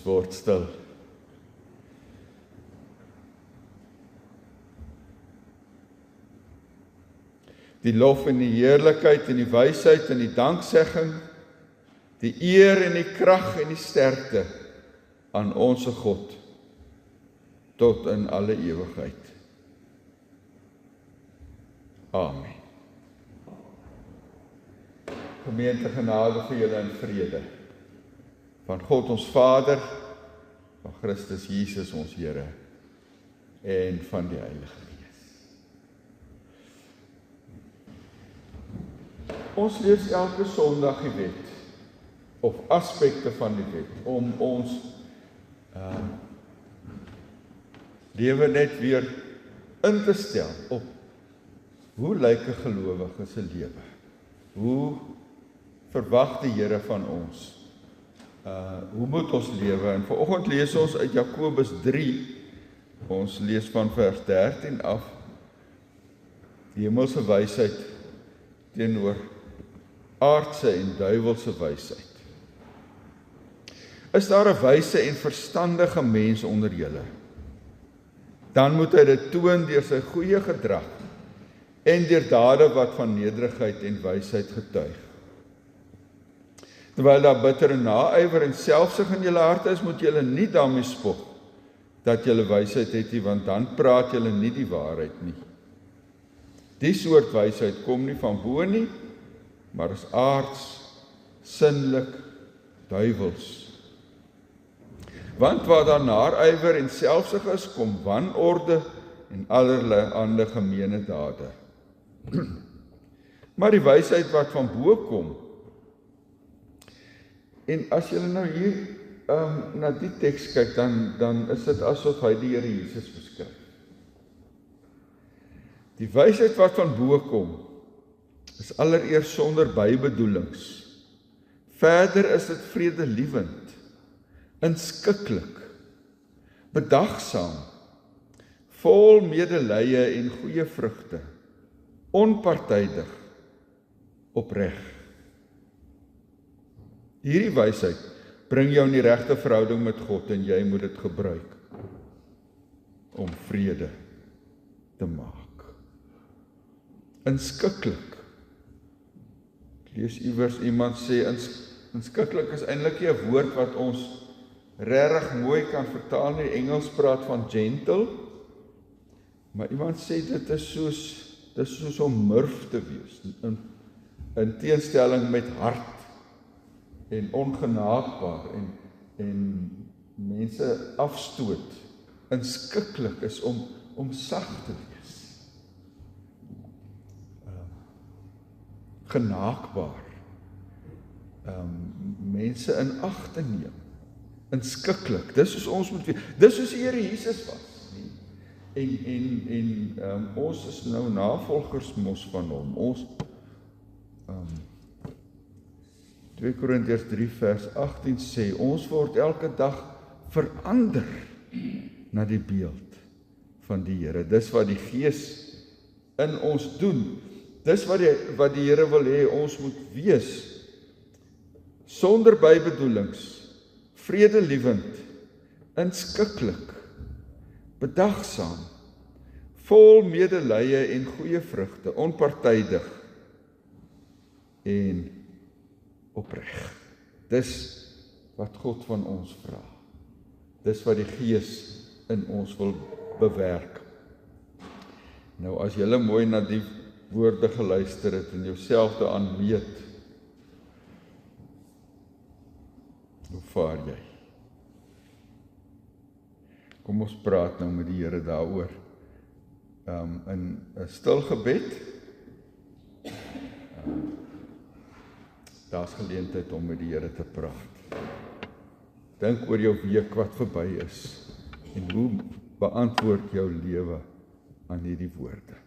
word stil. Die lof en die heerlikheid en die wysheid en die danksegging, die eer en die krag en die sterkte aan onsse God tot in alle ewigheid. Amen. Gemeente, genade vir julle in vrede. Van God ons Vader, van Christus Jesus ons Here en van die Heilige Gees. Ons lees elke Sondag die wet of aspekte van die wet om ons lewe net weer in te stel op hoe lyk 'n gelowige se lewe? Hoe verwag die Here van ons? Hoe moet ons lewe? En vanoggend lees ons uit Jakobus 3, ons lees van vers 13 af, die hemelse wysheid teenoor aardse en duiwelse wysheid. Is daar 'n wyse en verstandige mens onder julle? Dan moet hy dit toon deur sy goeie gedrag en deur dade wat van nederigheid en wysheid getuig. Terwyl daar bitter en naaiwer en selfsug in julle harte is, moet julle nie daarmee spog dat julle wysheid het nie, want dan praat julle nie die waarheid nie. Die soort wysheid kom nie van bo nie, maar is aards, sinnelik, duiwels. Want waar daar naaiwer en selfsug is, kom wanorde en allerlei ander gemeene dade. Maar die wysheid wat van bo kom, en as julle nou hier na die teks kyk, dan is dit asof hy die Here Jesus beskryf. Die wysheid wat van bo kom, is allereers sonder bybedoelings. Verder is dit vredelievend, inskikkelik, bedagsaam, vol medelee en goeie vrugte, onpartydig, opreg. Hierdie wysheid bring jou in die regte verhouding met God en jy moet dit gebruik om vrede te maak. Inskikkelik. Ek lees iewers iemand sê, inskikkelik is eintlik nie 'n woord wat ons regtig mooi kan vertaal nie. Engels praat van gentle, maar iemand sê dit is soos om murf te wees, in teenstelling met hard en ongenaakbaar en mense afstoot. Inskikkelik is om sag te wees. Genaakbaar. Mense in ag te neem. Inskikkelik. Dis soos ons moet wees. Dis soos die Here Jesus was. En ons is nou navolgers mos van hom. Ons 2 Korintiërs 3 vers 18 sê, ons word elke dag verander na die beeld van die Here. Dis wat die Gees in ons doen. Dis wat die Here wil hê ons moet wees. Sonder bybedoelings, vredelievend, inskikkelik, bedagsaam, vol medelee en goeie vrugte, onpartydig en opreg. Dis wat God van ons vra. Dis wat die Gees in ons wil bewerk. Nou as jy mooi na die woorde geluister het en jouself daaraan meet, hoe vaar jy? Kom ons praat nou met die Here daaroor. In 'n stil gebed, daar's geleentheid om met die Here te praat. Dink oor jou week wat verby is en hoe beantwoord jou lewe aan hierdie woorde.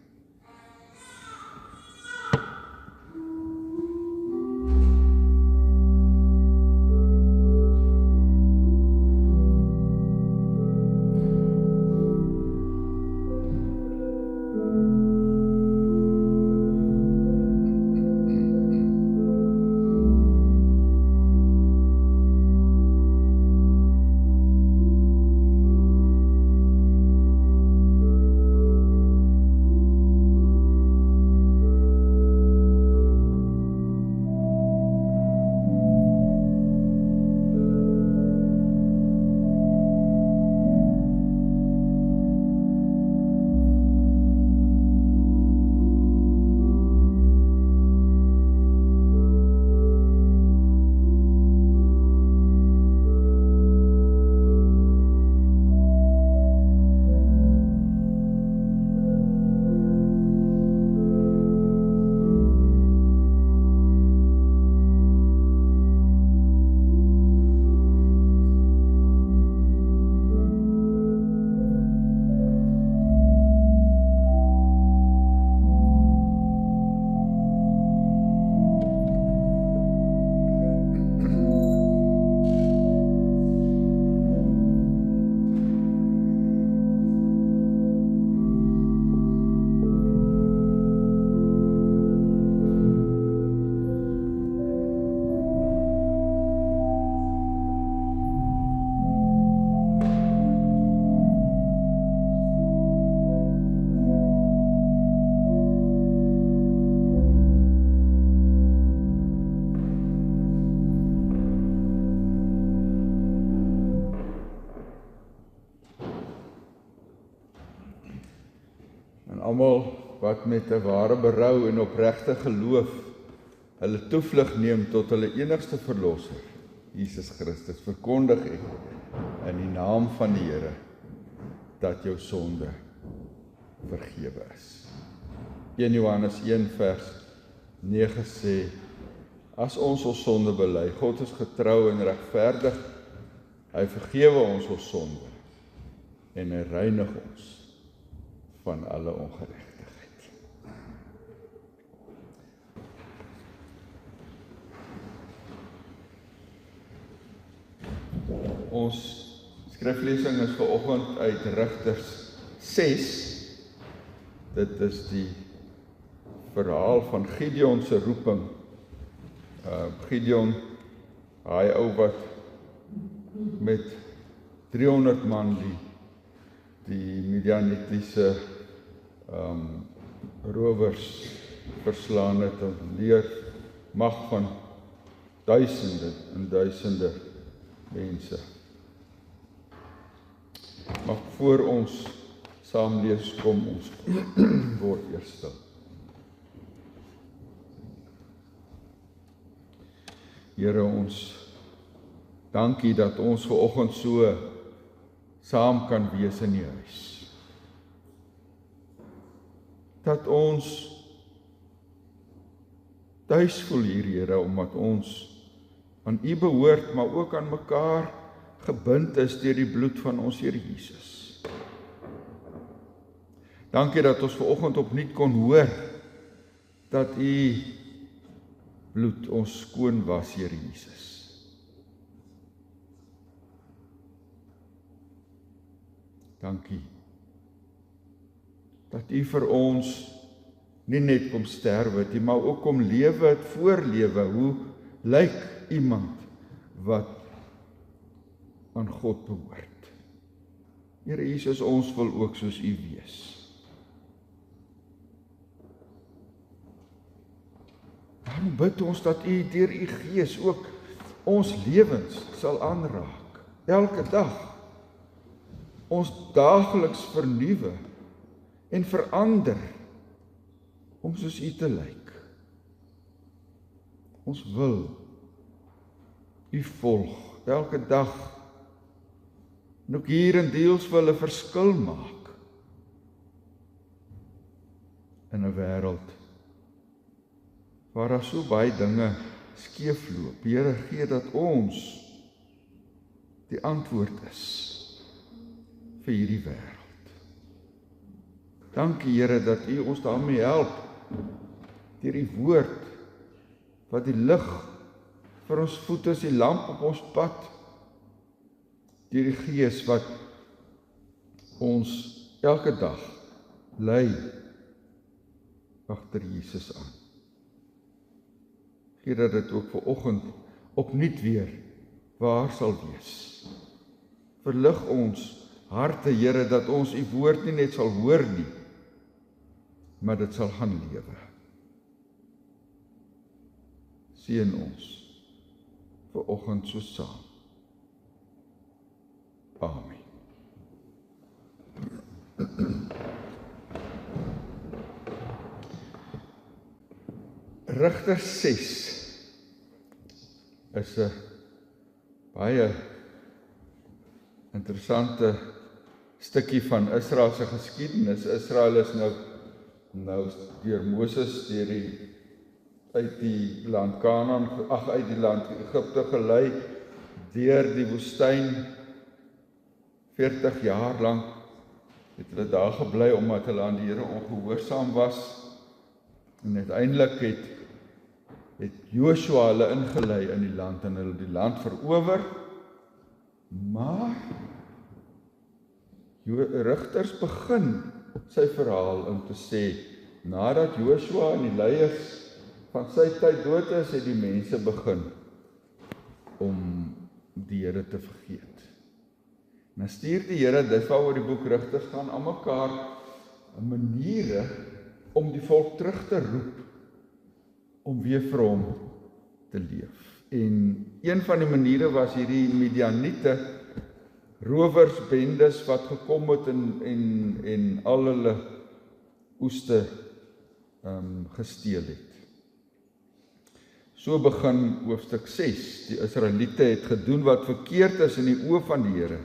almal wat met 'n ware berou en opregte geloof hulle toevlug neem tot hulle enigste verlosser, Jesus Christus, verkondig ek in die naam van die Here dat jou sonde vergewe is. 1 Johannes 1 vers 9 sê, as ons sonde bely, God is getrou en regverdig, hy vergewe ons sonde en hy reinig ons van alle ongeregtigheid. Ons skriflesing is vanoggend uit Rigters 6. Dit is die verhaal van Gideon se roeping. Gideon, hy ou wat met 300 man die Midianitiese rowers verslaan het en leer mag van duisende en duisende mense. Maar voor ons saam lees, kom ons word eers stil. Here, ons dankie dat ons vanoggend so saam kan wees in die huis. Dat ons tuis voel hier, Here, omdat ons aan U behoort, maar ook aan mekaar gebind is deur die bloed van ons Here Jesus. Dankie dat ons vanoggend opnuut kon hoor dat U bloed ons skoon was, Here Jesus. Dankie dat U vir ons nie net kom sterwe het, maar ook kom lewe het, voorlewe. Hoe lyk iemand wat aan God behoort? Here Jesus, ons wil ook soos U wees. Daarom bid ons dat U deur U Gees ook ons lewens sal aanraak. Elke dag ons daagliks vernuwe en verander om soos U te lyk. Ons wil U volg elke dag en ook hier in deels wil 'n verskil maak in 'n wêreld waar daar so baie dinge skeefloop. Here, gee dat ons die antwoord is vir hierdie wêreld. Dankie, Here, dat U ons daarmee help deur die woord wat die lig vir ons voete is, die lamp op ons pad, deur die Gees wat ons elke dag lei agter Jesus aan. Gee dat dit ook vanoggend opnuut weer waar sal wees. Verlig ons harte, Here, dat ons U woord nie net sal hoor nie, maar dit sal gaan lewe. Seën ons vanoggend so saam. Amen. Rigters 6 is 'n baie interessante stukkie van Israel se geskiedenis. Israel is nou deur Moses uit die land Kanaan, uit die land Egipte gelei, deur die woestyn 40 jaar lank het hulle daar gebly omdat hulle aan die Here ongehoorsaam was. En uiteindelik het Joshua hulle ingelei in die land en hulle die land verower. Maar Rigters begin sy verhaal om te sê, nadat Joshua en die leiers van sy tyd dood is, het die mense begin om die Here te vergeet. En dan stuur die Here, dit waaroor die boek Rigters gaan, aan mekaar 'n maniere om die volk terug te roep, om weer vir hom te leef. En een van die maniere was hierdie Midianiete, rowersbendes wat gekom het en al hulle oeste gesteel het. So begin hoofstuk 6. Die Israeliete het gedoen wat verkeerd is in die oë van die Here.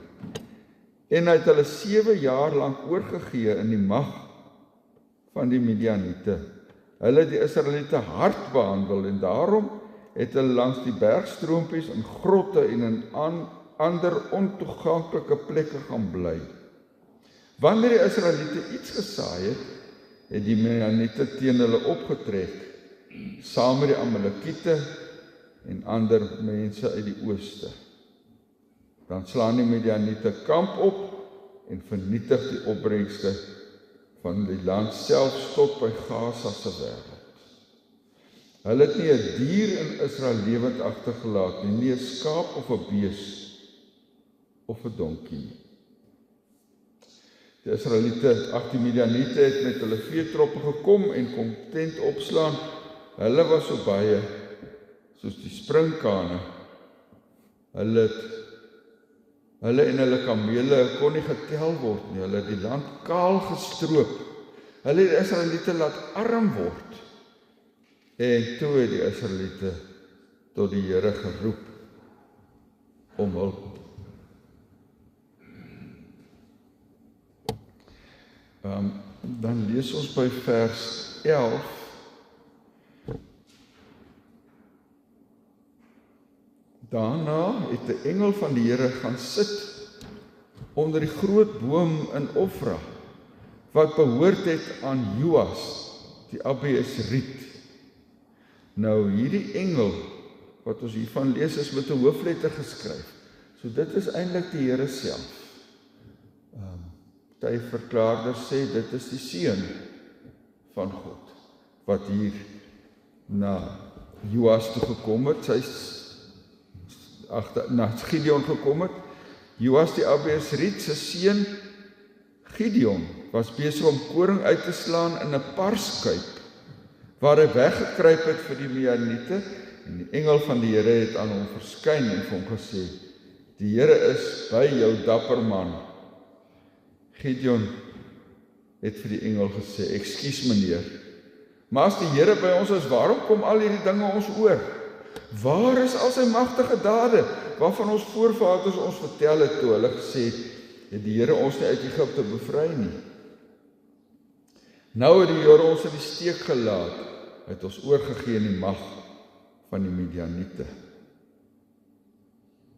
En hy het hulle 7 jaar lank oorgegee in die mag van die Midianiete. Hulle het die Israeliete hard behandel en daarom het hulle langs die bergstroompies in grotte en in ander ontoeganklike plekke gaan bly. Wanneer die Israeliete iets gesaai het, het die Midianiete teen hulle opgetrek, saam met die Amalekiete en ander mense uit die ooste. Dan slaan die Midianiete kamp op en vernietig die opbrengste van die land selfs tot by Gaza se wêreld. Hulle het nie 'n dier in Israel lewend agtergelaat nie, nie 'n skaap of 'n bees of 'n donkie nie. Die Israeliete, die Midianiete het met hulle veetroppe gekom en kom tent opslaan. Hulle was so baie soos die sprinkane. Hulle en hulle kamele kon nie getel word nie. Hulle het die land kaal gestroop. Hulle het die Israeliete laat arm word. En toe het die Israeliete tot die Here geroep om hulp. Dan lees ons by vers 11. Daarna het 'n engel van die Here gaan sit onder die groot boom in Ofra, wat behoort het aan Joas, die Abiesriet. Nou hierdie engel wat ons hiervan lees is met 'n hoofletter geskryf. So dit is eintlik die Here self. Party verklaarders sê dit is die seun van God wat hier na Joas toe gekom het. Na Gideon gekom het. Joas die Abiesriet se seun Gideon was besig om koring uit te slaan in 'n parskuip waar hy weggekruip het vir die Midianiete, en die engel van die Here het aan hom verskyn en vir hom gesê: "Die Here is by jou, dapper man." Gideon het vir die engel gesê: "Ekskuus meneer, maar as die Here by ons is, waarom kom al hierdie dinge ons oor? Waar is al sy magtige dade, waarvan ons voorvaders ons vertel het toe hulle gesê het die Here ons nie uit Egipte bevry nie? Nou het die Here ons in die steek gelaat, het ons oorgegee in die mag van die Midianiete."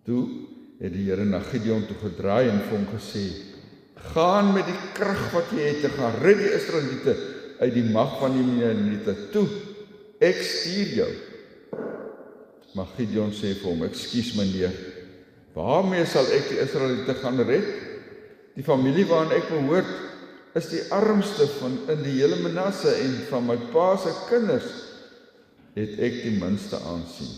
Toe het die Here na Gideon toe gedraai en vir hom gesê: "Gaan met die krag wat jy het en gaan red die Israeliete uit die mag van die Midianiete. Toe, ek stuur jou." Maar Gideon sê vir hom: "Ekskuus meneer, waarmee sal ek die Israeliete gaan red? Die familie waaraan ek behoort is die armste in die hele Manasse en van my pa se kinders het ek die minste aansien."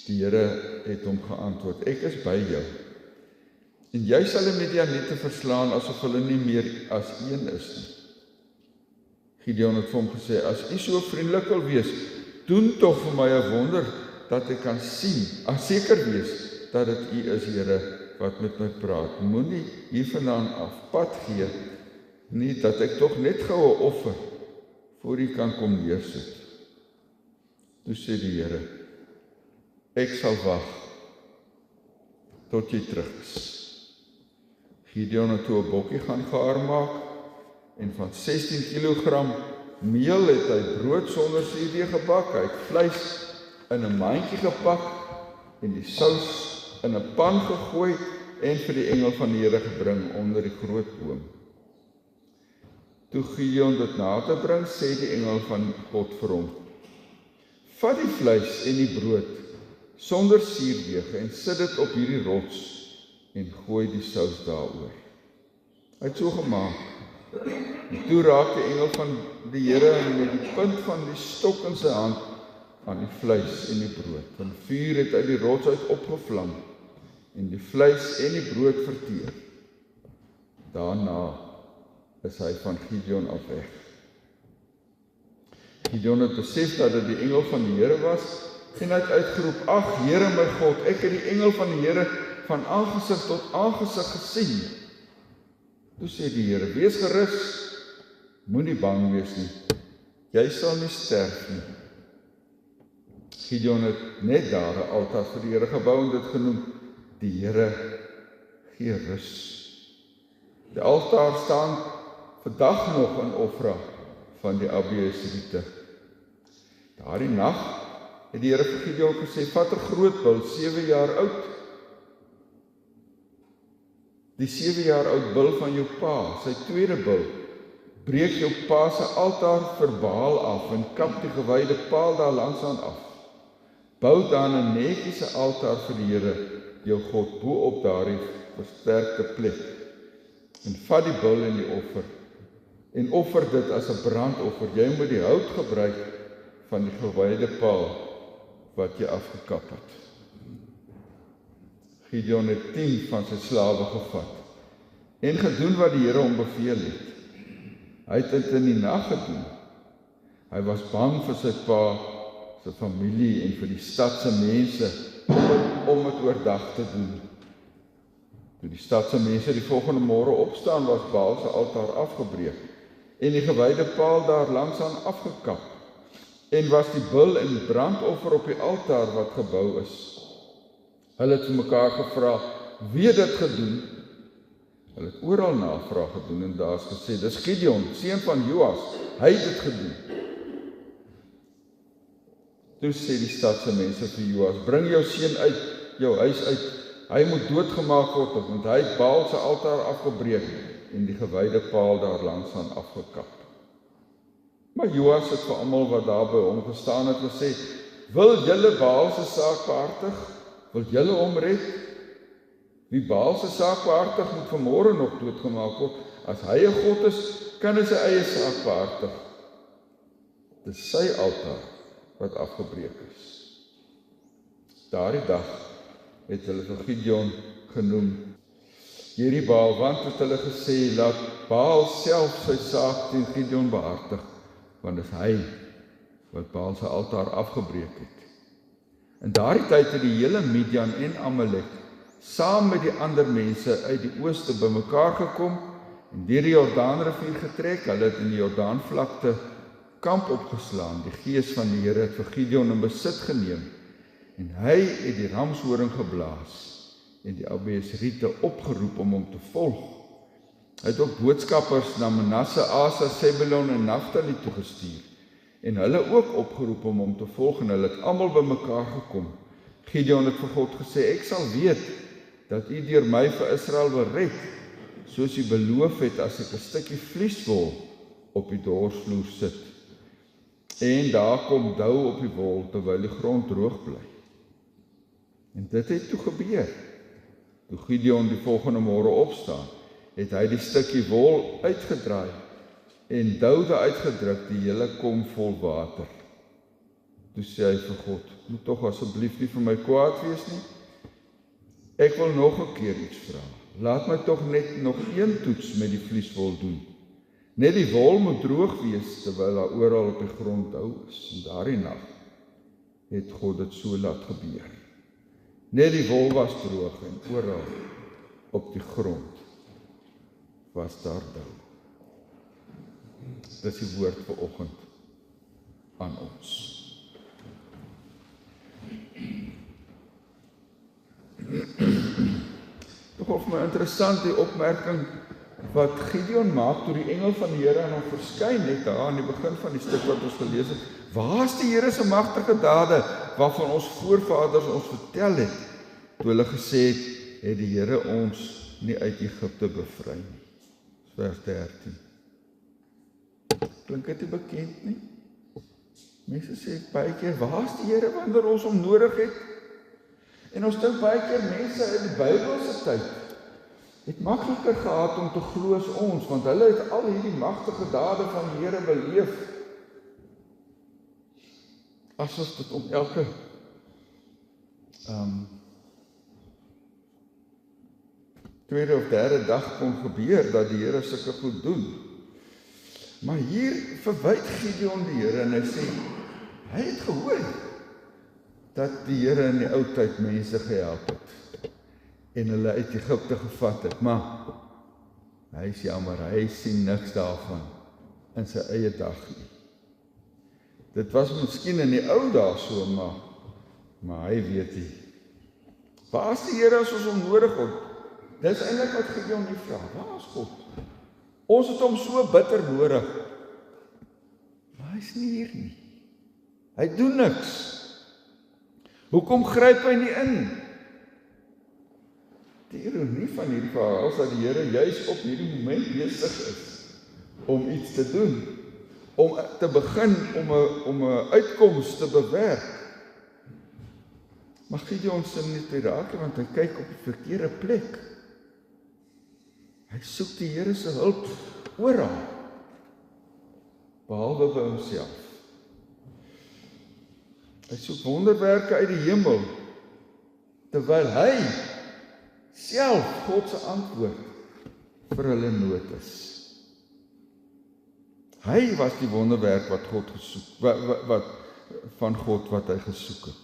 Die Here het hom geantwoord: "Ek is by jou. En jy sal die Midianiete verslaan asof hulle nie meer as een is nie." Gideon het vir hom gesê: "As u so vriendelik wil wees, doen tog vir my 'n wonder dat ek kan sien, seker wees dat dit u is, Here, wat met my praat. Moenie hiervandaan af pad gee, nie dat ek tog net gou 'n offer voor u kan kom neersit." Toe sê die Here: "Ek sal wag tot jy terug is." Gideon het toe 'n bokkie gaan gaar maak en van 16 kilogram meel het hy brood sonder suurdeeg gebak. Hy het vleis in 'n mandjie gepak en die sous in 'n pan gegooi en vir die engel van die Here gebring onder die groot boom. Toe Gideon dit na te bring, sê die engel van God vir hom: "Vat die vleis en die brood sonder suurdeeg en sit dit op hierdie rots en gooi die sous daaroor." Hy het so gemaak. En toe raak die engel van die Here met die punt van die stok in sy hand aan die vleis en die brood. Want vuur het uit die rots uit opgevlam en die vleis en die brood verteer. Daarna is hy van Gideon af weg. Gideon het besef dat dit die engel van die Here was en hy het uitgeroep: "Ag Here my God, ek het die engel van die Here van aangesig tot aangesig gesien." Toe sê die Here, wees gerus, moenie bang wees nie. Jy sal nie sterf nie. Gideon het net daar 'n altaar vir die Here gebou en dit genoem, die Here gee rus. Die altaar staan vandag nog in Ofra van die Abiesriete. Daardie nag het die Here vir Gideon gesê, vat 'n groot bul, 7 jaar oud. Die 7 jaar oud bul van jou pa, sy tweede bul, breek jou pa se altaar vir Baal af en kap die gewyde paal daar langs aan af. Bou dan 'n netjiese altaar vir die Here, jou God, bo op daardie versterkte plek. En vat die bul en die offer, en offer dit as 'n brandoffer. Jy moet die hout gebruik van die gewyde paal wat jy afgekap het. Gideon het 10 van sy slawe gevat en gedoen wat die Here hom beveel het. Hy het dit in die nag gedoen. Hy was bang vir sy pa, sy familie en vir die stad se mense om dit oordag te doen. Toe die stad se mense die volgende môre opstaan, was Baal se altaar afgebreek en die gewyde paal daar langs aan afgekap. En was die bul en brandoffer op die altaar wat gebou is. Hulle het vir mekaar gevra, wie het dit gedoen? Hulle het oral navraag gedoen en daar is gesê, dis Gideon, seun van Joas, hy het dit gedoen. Toe sê die stadse mense vir Joas, bring jou seun uit, jou huis uit, hy moet doodgemaak word, want hy het Baal se altaar afgebreek en die gewyde paal daar langs aan afgekap. Maar Joas het vir almal wat daar by hom gestaan het gesê, wil julle Baal se saak behartig? Wil julle hom red? Wie Baal se saak behartig, moet vanmôre nog doodgemaak word. As hy 'n God is, kan hy sy eie saak behartig. Dis sy altaar wat afgebreek is. Daardie dag het hulle vir Gideon genoem Jeribaal, want het hulle gesê, laat Baal self sy saak teen Gideon behartig, want dis hy wat Baal se altaar afgebreek het. In daardie tyd het die hele Midian en Amalek saam met die ander mense uit die ooste bymekaar gekom en deur die Jordaanrivier getrek. Hulle het in die Jordaanvlakte kamp opgeslaan. Die gees van die Here het vir Gideon in besit geneem en hy het die ramshoring geblaas en die Abiesriete opgeroep om hom te volg. Hy het ook boodskappers na Manasse, Asa, Sebulon en Naftali toegestuur en hulle ook opgeroep om hom te volg en hulle het almal bymekaar gekom. Gideon het vir God gesê, ek sal weet dat u deur my vir Israel wil red, soos u beloof het as ek 'n stukkie vlieswol op die dorsvloer sit. En daar kom dou op die wol terwyl die grond droog bly. En dit het toe gebeur. Toe Gideon die volgende môre opstaan, het hy die stukkie wol uitgedraai en doude uitgedruk die hele kom vol water. Toe sê hy vir God, moet tog asseblief nie vir my kwaad wees nie. Ek wil nog 'n keer iets vra. Laat my tog net nog een toets met die vlieswol doen. Net die wol moet droog wees terwyl daar oral op die grond dou is. En daardie nag het God dit so laat gebeur. Net die wol was droog en oral op die grond was daar dou. Dis die woord vir oggend aan ons. Toch of my interessant die opmerking wat Gideon maak toe die engel van die Here aan hom verskyn het daar aan die begin van die stuk wat ons gelees het. Waar is die Here se magtige dade waarvan ons voorvaders ons vertel het toe hulle gesê het die Here ons nie uit Egipte bevry nie. Vers 13. Klink dit nie bekend nie? Mense sê baie keer, waar is die Here wanneer ons hom nodig het? En ons dink baie keer mense in die Bybelse tyd het makliker gehad om te glo as ons, want hulle het al hierdie magtige dade van die Here beleef. Asof dit om elke tweede of derde dag kon gebeur dat die Here sulke goed doen. Maar hier verwyd Gideon die Here en hy sê, hy het gehoor dat die Here in die ou tyd mense gehelp het en hulle uit Egipte gevat het, maar Hy is jammer, hy sien niks daarvan in sy eie dag nie. Dit was miskien in die ou dae so, maar hy weet nie. Waar is die Here as ons hom nodig het? Dis eintlik wat Gideon die vra, waar is God? Ons het hom so bitter nodig. Maar hy is nie hier nie. Hy doen niks. Hoekom gryp hy nie in? Die ironie van hierdie verhaal is dat die Here juis op hierdie moment besig is om iets te doen, om te begin om 'n uitkoms te bewerk. Maar Gideon sin nie raak, want hy kyk op die verkeerde plek. Hy soek die Here se hulp oral, behalwe by homself. Hy soek wonderwerke uit die hemel, terwyl hy self God se antwoord vir hulle nood is. Hy was die wonderwerk wat God gesoek, wat van God wat hy gesoek het.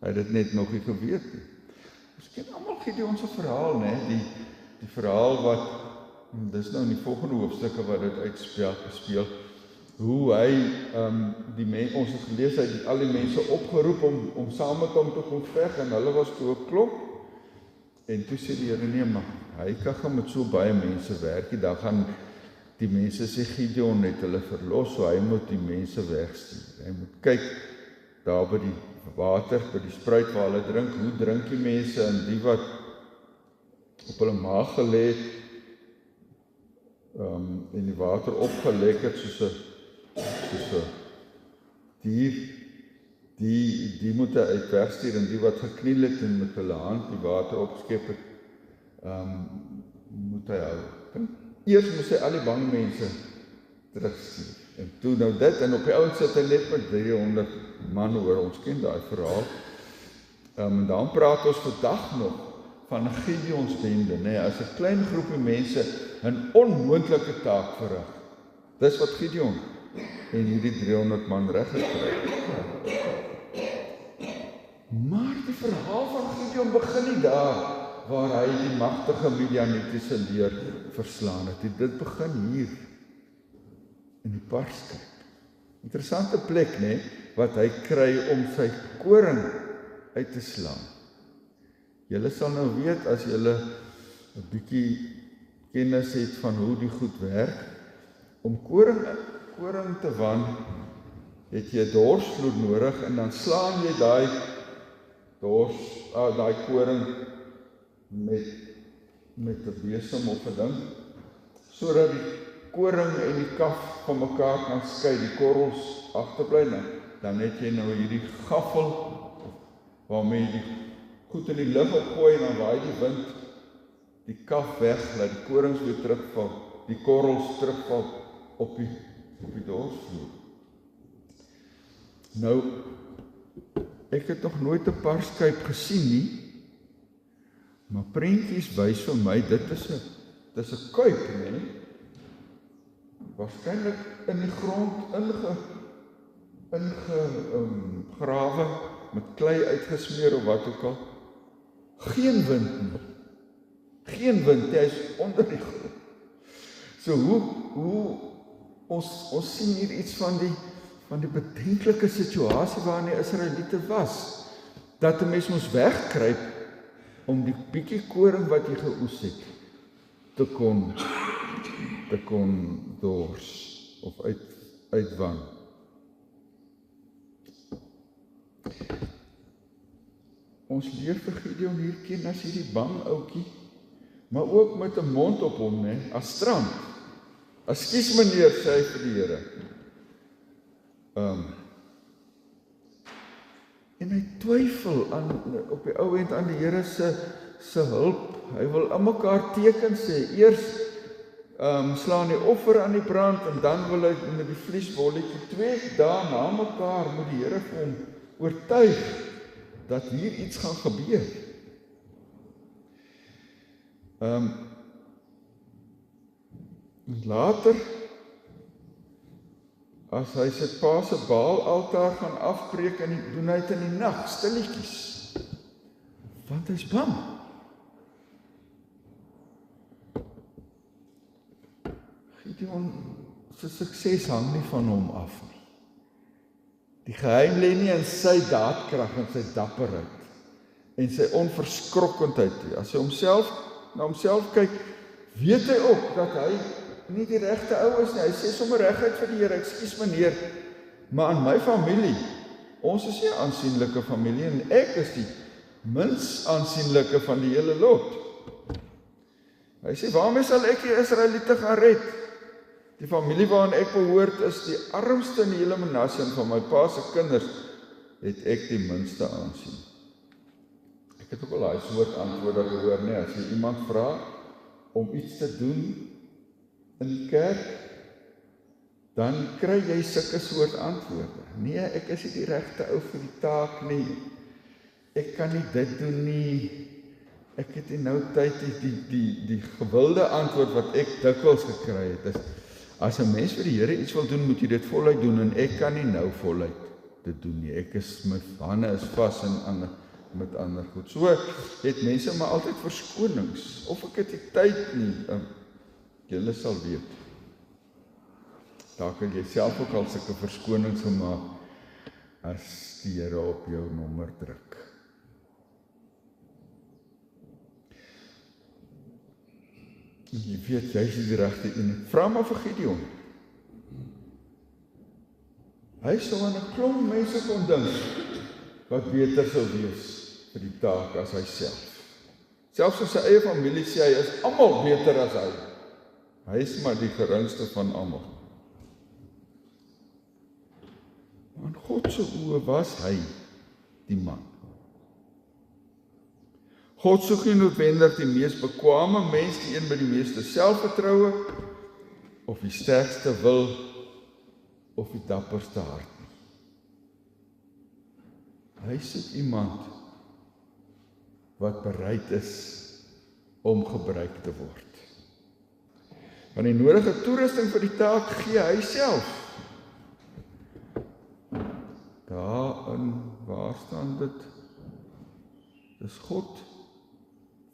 Hy het dit net nog nie geweet nie. Ons ken almal Gideon se verhaal, né? Die verhaal wat, dis nou in die volgende hoofstukke wat dit uitspeel, hoe hy, ons het gelees, hy het al die mense opgeroep om saam met hom te kom veg, en hulle was toe 'n klomp, en toe sê die Here, nee, maar hy kan gaan met so baie mense werk, dan gaan die mense sê Gideon het hulle verlos, so hy moet die mense wegstuur. Hy moet kyk, daar by die water, by die spruit waar hulle drink, hoe drink die mense, en die wat op hulle maag gelê het, en die water opgelek het, soos 'n dier, die moet hy uit wegstuur, en die wat gekniel het en met hulle hand die water opskep het, moet hy hou. Eers moes hy al die bang mense terugstuur. En toe nou dit, en op die ouend sit hy net met 300 man oor, ons ken daai verhaal. En dan praat ons vandag nog van 'n Gideonsbende, né, as 'n klein groepie mense 'n onmoontlike taak verrig. Dis wat Gideon en hierdie 300 man reg gekry het. Maar die verhaal van Gideon begin nie daar waar hy die magtige Midianitiese leer verslaan het. Dit begin hier in die parskyp. Interessante plek, né, wat hy kry om sy koring uit te slaan. Julle sal nou weet, as julle 'n bietjie kennis het van hoe die goed werk, om koring te wan, het jy 'n dorsvloer nodig, en dan slaan jy daai koring met 'n besem of 'n ding, sodat die koring en die kaf van mekaar kan skei, die korrels agterbly, dan het jy nou hierdie gaffel, waarmee jy die goed in die lug opgooi, en dan waai die wind die kaf weg, laat die korings weer terugval, die korrels terugval op die dorsvloer. Nou, ek het nog nooit 'n parskyp gesien nie, maar prentjies wys vir my, dit is 'n kuip, né? Waarskynlik in die grond ingegrawe, met klei uitgesmeer of wat ook al. Geen wind nie. Geen wind, hy is onder die grond. So hoe ons sien hier iets van die bedenklike situasie waarin die Israeliete was, dat 'n mens moes wegkruip om die bietjie koring wat jy geoes het te kon dors of uitwan. Ons leer vir Gideon hier ken as hierdie bang ouetjie, maar ook met 'n mond op hom, né, as strand. Ekskuus meneer, sê hy vir die Here. En hy twyfel op die ou end aan die Here se hulp. Hy wil aan mekaar teken sê. Eers slaan die offer aan die brand, en dan wil hy met die vliesbolletjie 2 dae na mekaar moet die Here vir hom oortuig dat hier iets gaan gebeur. Later, as hy sy pa se Baal-altaar gaan afbreek, en doen hy dit in die nag, stilletjies, want hy's bang. Gideon se sukses hang nie van hom af nie. Die geheim lê nie in sy daadkrag en sy dapperheid en sy onverskrokkendheid nie. As hy na homself kyk, weet hy ook dat hy nie die regte ou is nie. Hy sê sommer reguit vir die Here, ekskuus meneer, maar in my familie, ons is nie 'n aansienlike familie en ek is die minst aansienlike van die hele lot. Hy sê, waarmee sal ek die Israeliete gaan red? Die familie waarin ek behoort is die armste in die hele Manasse en van my pa se kinders het ek die minste aansien. Ek het ook al daai soort antwoorde gehoor, nee, as jy iemand vra om iets te doen in die kerk, dan kry jy sulke soort antwoorde. Nee, ek is nie die regte ou vir die taak nie. Ek kan nie dit doen nie. Ek het nie nou tyd die gewilde antwoord wat ek dikwels gekry het is, as 'n mens vir die Here iets wil doen, moet jy dit voluit doen en ek kan nie nou voluit dit doen nie. My hande is vas en met ander goed. So het mense maar altyd verskonings. Of ek het die tyd nie. Julle sal weet. Daar kan jy self ook al sulke verskonings gemaak as die Here op jou nommer druk. Jy weet, jy is die regte een. Vra maar vir Gideon. Hy sou aan 'n klomp mense kon dink wat beter sou wees vir die taak as hy self. Selfs in sy eie familie sê hy is almal beter as hy. Hy is maar die geringste van almal. Maar in God se oë was hy die man. God soek nie noodwendig die mees bekwame mens, die een met die meeste selfvertroue, of die sterkste wil, of die dapperste hart nie. Hy soek iemand wat bereid is om gebruik te word. Want die nodige toerusting vir die taak gee hy self. Daarin, waar staan dit? Dis God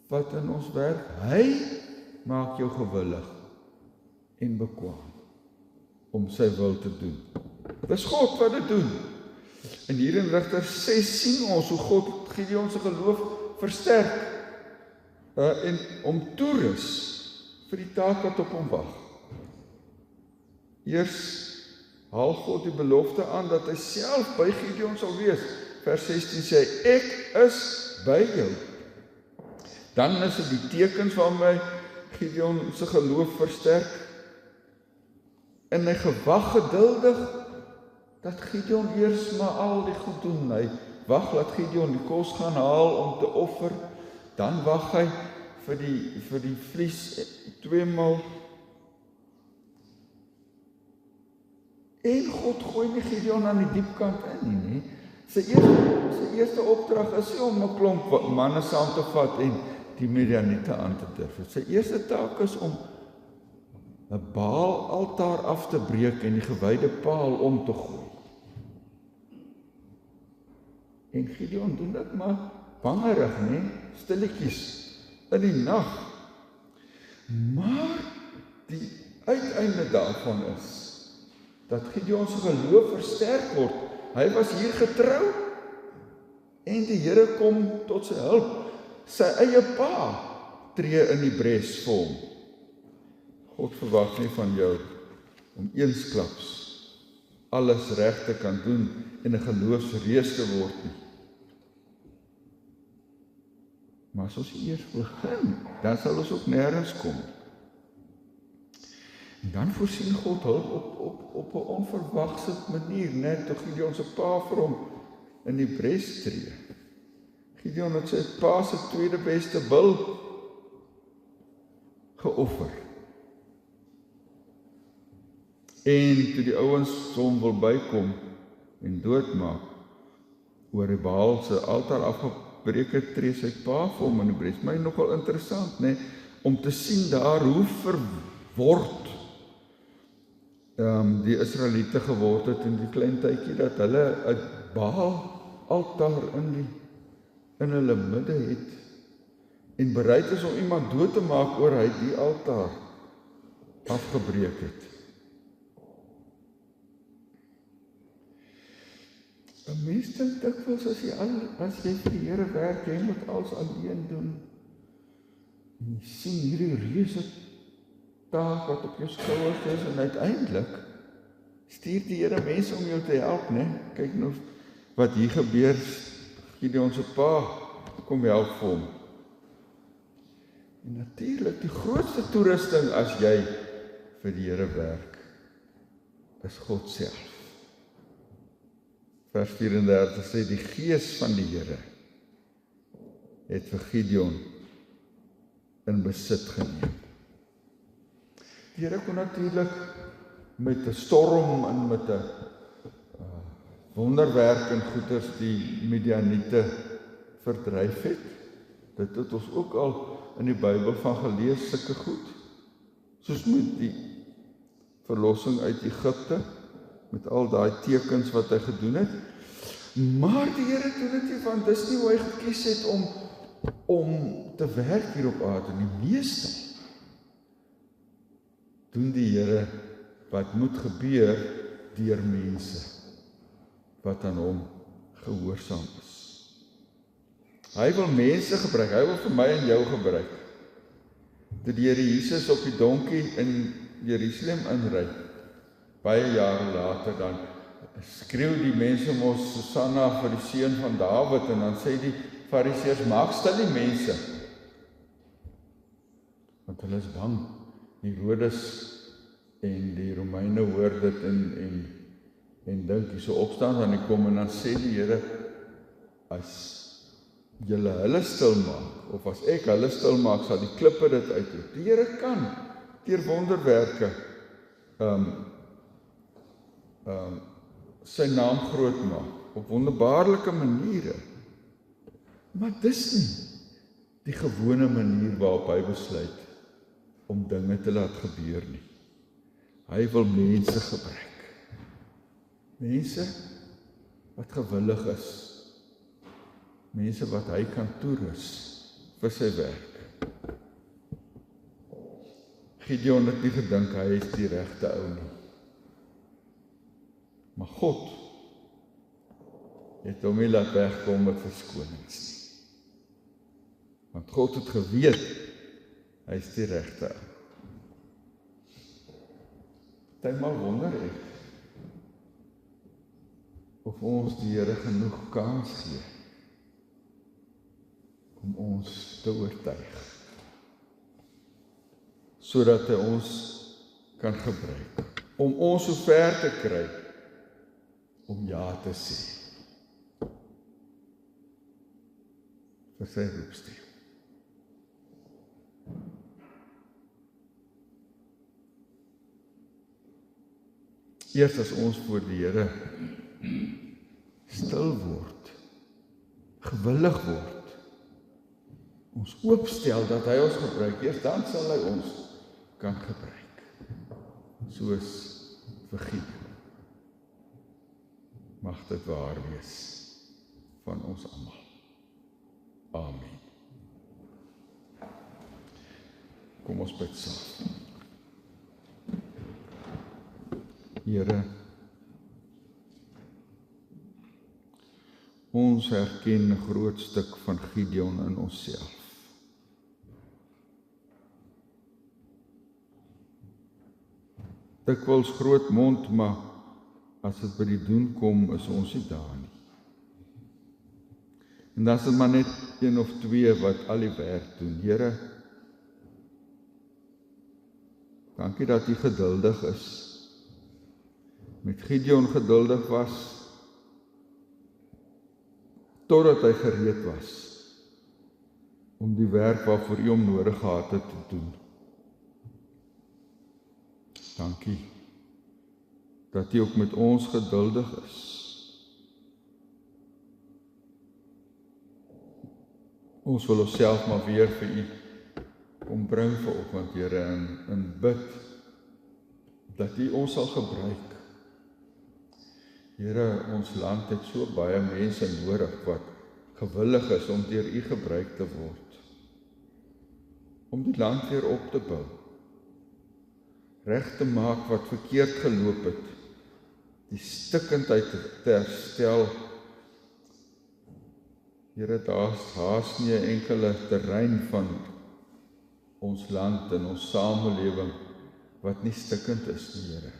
wat in ons werk. Hy maak jou gewillig en bekwaam om sy wil te doen. Dis God wat dit doen. En hier in Rigters 6 sien ons hoe God Gideon se geloof versterk en om toerus vir die taak wat op hom wag. Eers haal God die belofte aan dat hy self by Gideon sal wees. Vers 16 sê hy, ek is by jou. Dan is dit die tekens waarmee Gideon se geloof versterk. En hy gewag geduldig dat Gideon eers maar al die goed doen. Hy wag dat Gideon die kos gaan haal om te offer. Dan wag hy vir die vlies 2 maal. En God gooi nie Gideon aan die diep kant in nie. Sy eerste opdrag is nie om 'n klomp manne saam te vat en die Midianiete aan te durf. Sy eerste taak is om 'n Baal altaar af te breek en die gewyde paal om te gooi. En Gideon doen dit maar bangerig, stilletjies in die nag. Maar die uiteinde daarvan is dat Gideon se geloof versterk word. Hy was hier getrou en die Here kom tot sy hulp. Sy eie pa tree in die bres vir hom. God verwag nie van jou om eensklaps alles reg te kan doen en 'n geloofsreus te word nie. Maar as ons eers begin, dan sal ons ook nêrens kom. En dan voorsien God hulp op 'n onverwagse manier, net toe Gideon se pa vir hom in die bres tree. Gideon het sy pa se tweede beste bul geoffer. En toe die ouens hom wil bykom en doodmaak, oor die Baal se altaar afgebreek het, tree sy pa vir hom in die bres. My nogal interessant, om te sien daar hoe verword die Israeliete geword het in die klein tydjie dat hulle 'n Baal altaar in hulle midde het en bereid is om iemand dood te maak oor hy die altaar afgebreek het. 'n Mens dink dikwels as jy vir die Here werk, jy moet alles alleen doen. En jy sien hierdie reuse taak wat op jou skouers is, en uiteindelik stuur die Here mense om jou te help, né? Kyk nou wat hier gebeur. Gideon se pa kom help vir hom. En natuurlik, die grootste toerusting as jy vir die Here werk, is God self. Vers 34 sê, die Gees van die Here het vir Gideon in besit geneem. Die Here kon natuurlik met 'n storm en met 'n wonderwerk en goeders die Midianiete verdryf het. Dit het ons ook al in die Bybel van gelees, sulke goed. Soos met die verlossing uit Egipte, met al daai tekens wat hy gedoen het. Maar die Here doen dit nie, want dis nie hoe hy gekies het om te werk hier op aarde nie. Meeste doen die Here wat moet gebeur deur mense wat aan hom gehoorsaam is. Hy wil mense gebruik, hy wil vir my en jou gebruik. Toe die Here Jesus op die donkie in Jerusalem inry, baie jare later, dan skreeu die mense mos Hosanna vir die seun van Dawid, en dan sê die Fariseërs, maak stil die mense, want hulle is bang. Herodes en die Romeine hoor dit en dink, hier so opstaan, dan kom, en dan sê die Here, as julle hulle stil maak, of as ek hulle stil maak, sal die klippe dit uitroep. Die Here kan deur wonderwerke sy naam groot maak, op wonderbaarlike maniere. Maar dis nie die gewone manier waarop hy besluit om dinge te laat gebeur nie. Hy wil mense gebruik. Mense wat gewillig is. Mense wat hy kan toerus vir sy werk. Gideon het nie gedink hy is die regte ou nie. Maar God het hom nie laat wegkom met verskonings nie. Want God het geweet, hy is die regte ou. Partymal wonder ek, of ons die Here genoeg kans gee, om ons te oortuig, sodat hy ons kan gebruik, om ons so ver te kry, om ja te sê, vir sy roepstem. Eers as ons voor die Here stil word, gewillig word, ons oopstel dat hy ons gebruik, eers dan sal hy ons kan gebruik, soos vir Gideon. Mag dit waar wees van ons almal. Amen. Kom ons bid saam. Here, ons herken 'n groot stuk van Gideon in onsself. Dikwels groot mond, maar as dit by die doen kom, is ons nie daar nie. En dan is dit maar net een of twee wat al die werk doen. Here, dankie dat U geduldig is. Met Gideon geduldig was, totdat hy gereed was, om die werk waarvoor U hom nodig gehad het te doen. Dankie, dat U ook met ons geduldig is. Ons wil onsself maar weer vir U kom bring vanoggend, Here, en bid, dat U ons sal gebruik. Here, ons land het so baie mense nodig wat gewillig is om deur U gebruik te word. Om die land weer op te bou. reg te maak wat verkeerd geloop het, die stikkindheid te herstel. Here, daar's haas nie 'n enkele terrein van ons land en ons samelewing wat nie stikkend is nie, Here.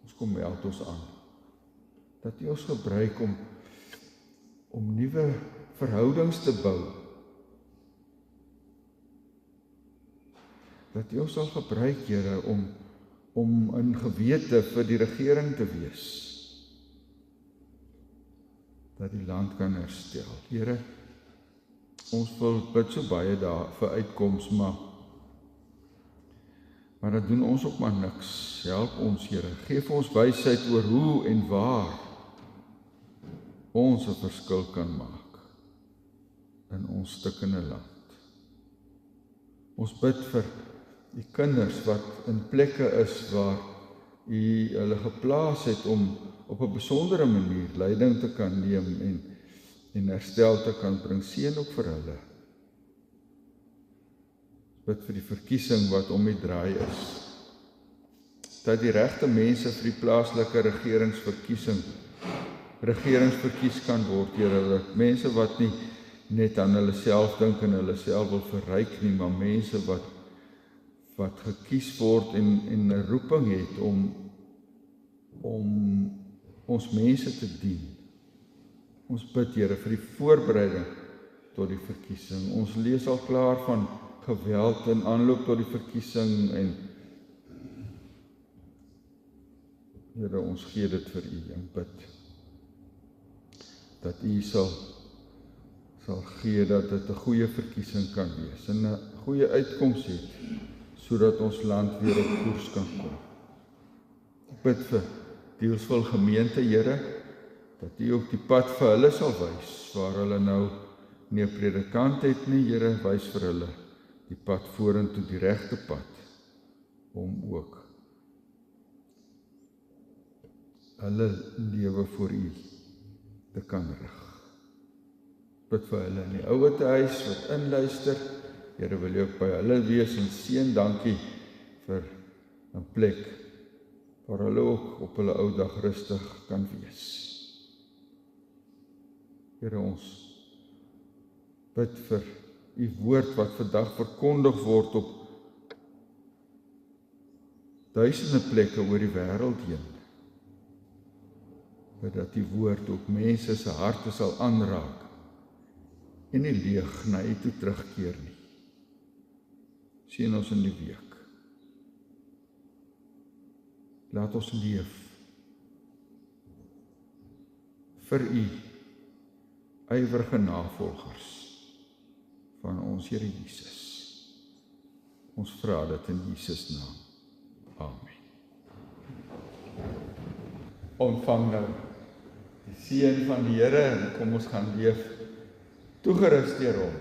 Ons kom meld ons aan, dat U ons gebruik om nuwe verhoudings te bou, dat U ons sal gebruik, Here, om in gewete vir die regering te wees, dat die land kan herstel. Here, ons wil bid so baie daar vir uitkoms, maar dat doen ons ook maar niks. Help ons, Here, geef ons wysheid oor hoe en waar ons 'n verskil kan maak in ons stikkende land. Ons bid vir die kinders wat in plekke is waar U hulle geplaas het om op 'n besondere manier leiding te kan neem en herstel te kan bring. Seën ook vir hulle. Bid vir die verkiesing wat om die draai is, dat die regte mense vir die plaaslike regeringsverkies kan word, Here, mense wat nie net aan hulle self dink en hulle self wil verryk nie, maar mense wat gekies word en 'n roeping het om ons mense te dien. Ons bid, Here, vir die voorbereiding tot die verkiesing. Ons lees al klaar van geweld in aanloop tot die verkiesing en Here, ons gee dit vir U en bid dat U sal gee dat dit 'n goeie verkiesing kan wees en 'n goeie uitkoms het, sodat ons land weer op koers kan kom. Ek bid vir Dielsville gemeente, Here, dat U ook die pad vir hulle sal wys, waar hulle nou nie 'n predikant het nie, Here, wys vir hulle die pad vorentoe, die regte pad, om ook hulle lewe voor U te kan rig. Bid vir hulle in die ouete huis wat inluister, Here, wil U ook by hulle wees en seën, dankie vir 'n plek waar hulle ook op hulle ou dag rustig kan wees. Here, ons bid vir U woord wat vandag verkondig word op duisende plekke oor die wêreld heen. Dat die woord ook mense se harte sal aanraak en nie leeg na U toe terugkeer nie. Seën ons in die week. Laat ons leef vir U, ywerige navolgers van ons Here Jesus. Ons vra dit in Jesus naam. Amen. Ontvang nou die seën van die Here en kom ons gaan leef toegerus deur hom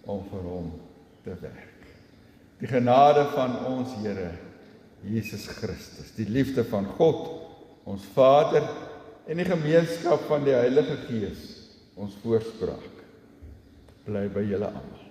om vir hom te werk. Die genade van ons Here Jesus Christus, die liefde van God, ons Vader en die gemeenskap van die Heilige Gees, ons voorspraak, bly by julle almal.